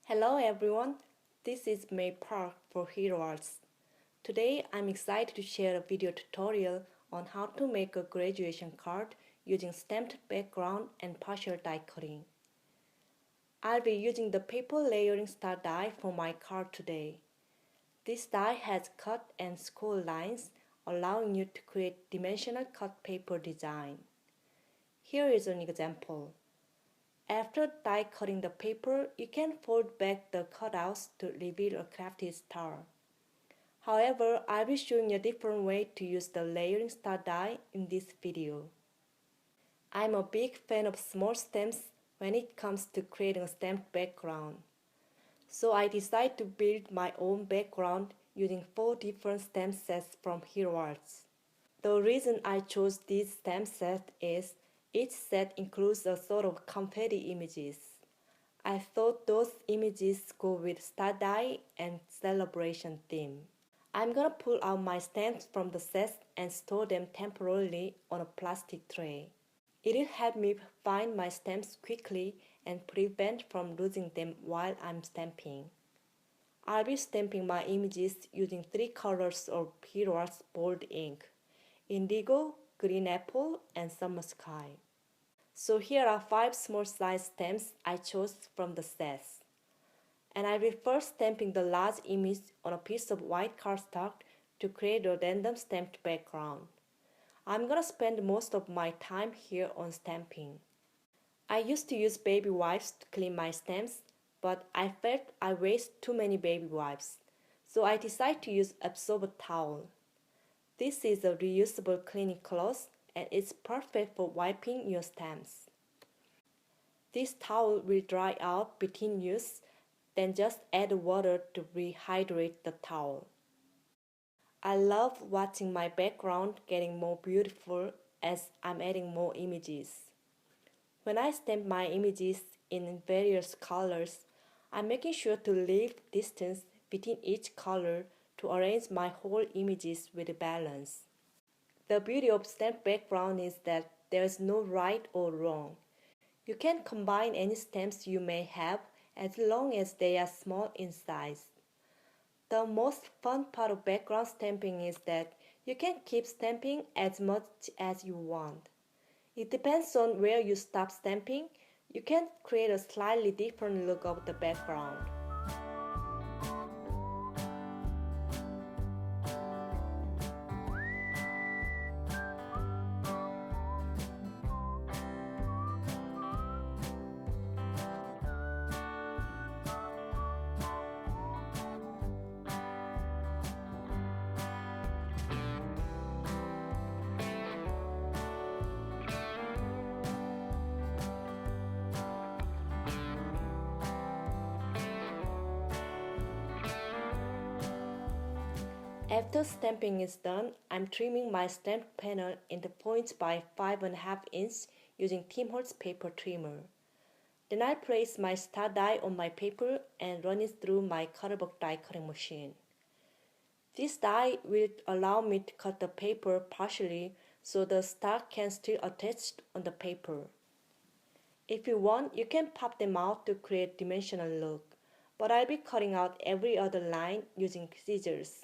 Hello everyone, this is May Park for Hero Arts. Today I'm excited to share a video tutorial on how to make a graduation card using stamped background and partial die cutting. I'll be using the paper layering star die for my card today. This die has cut and score lines, allowing you to create dimensional cut paper design. Here is an example. After die cutting the paper, you can fold back the cutouts to reveal a crafted star. However, I'll be showing a different way to use the layering star die in this video. I'm a big fan of small stamps when it comes to creating a stamped background. So I decided to build my own background using 4 different stamp sets from Hero Arts. The reason I chose this stamp set is each set includes a sort of confetti images. I thought those images go with star die and celebration theme. I'm gonna pull out my stamps from the sets and store them temporarily on a plastic tray. It'll help me find my stamps quickly and prevent from losing them while I'm stamping. I'll be stamping my images using 3 colors of Hero Arts bold ink: indigo, green apple, and summer sky. So here are 5 small size stamps I chose from the sets. And I will first stamping the large image on a piece of white cardstock to create a random stamped background. I'm gonna spend most of my time here on stamping. I used to use baby wipes to clean my stamps, but I felt I waste too many baby wipes, so I decided to use absorbent towel. This is a reusable cleaning cloth and it's perfect for wiping your stamps. This towel will dry out between use, then just add water to rehydrate the towel. I love watching my background getting more beautiful as I'm adding more images. When I stamp my images in various colors, I'm making sure to leave distance between each color to arrange my whole images with balance. The beauty of stamped background is that there is no right or wrong. You can combine any stamps you may have as long as they are small in size. The most fun part of background stamping is that you can keep stamping as much as you want. It depends on where you stop stamping. You can create a slightly different look of the background. After stamping is done, I'm trimming my stamped panel into points by 5.5 inches using Tim Holtz paper trimmer. Then I place my star die on my paper and run it through my cutterboard die cutting machine. This die will allow me to cut the paper partially so the star can still attach on the paper. If you want, you can pop them out to create dimensional look, but I'll be cutting out every other line using scissors.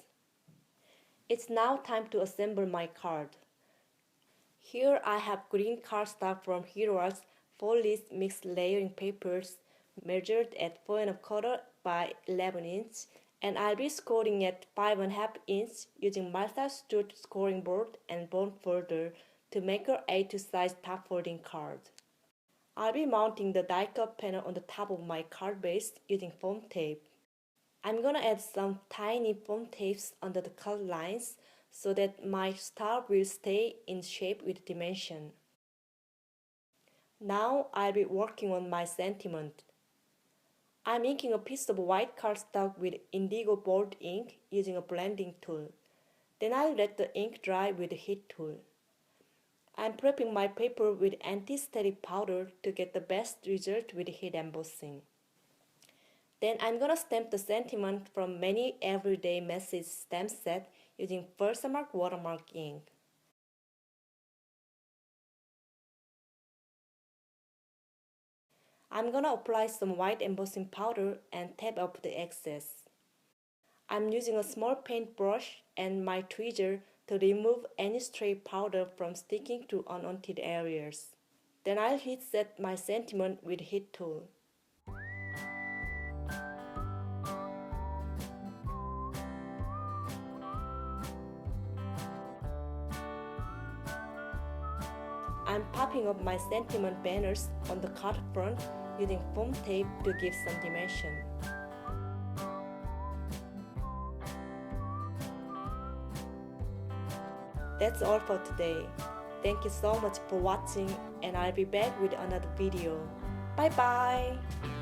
It's now time to assemble my card. Here I have green cardstock from Hero Arts 4-list mixed layering papers measured at 4.25 by 11 inch, and I'll be scoring at 5.5 inch using Martha Stewart scoring board and bone folder to make an A2 size top folding card. I'll be mounting the die cut panel on the top of my card base using foam tape. I'm gonna add some tiny foam tapes under the cut lines so that my star will stay in shape with dimension. Now I'll be working on my sentiment. I'm inking a piece of white cardstock with indigo bold ink using a blending tool. Then I'll let the ink dry with the heat tool. I'm prepping my paper with anti-static powder to get the best result with heat embossing. Then I'm gonna stamp the sentiment from many everyday message stamp set using Versamark watermark ink. I'm gonna apply some white embossing powder and tap up the excess. I'm using a small paintbrush and my tweezer to remove any stray powder from sticking to unwanted areas. Then I'll heat set my sentiment with heat tool. I'm popping up my sentiment banners on the card front using foam tape to give some dimension. That's all for today. Thank you so much for watching and I'll be back with another video. Bye bye!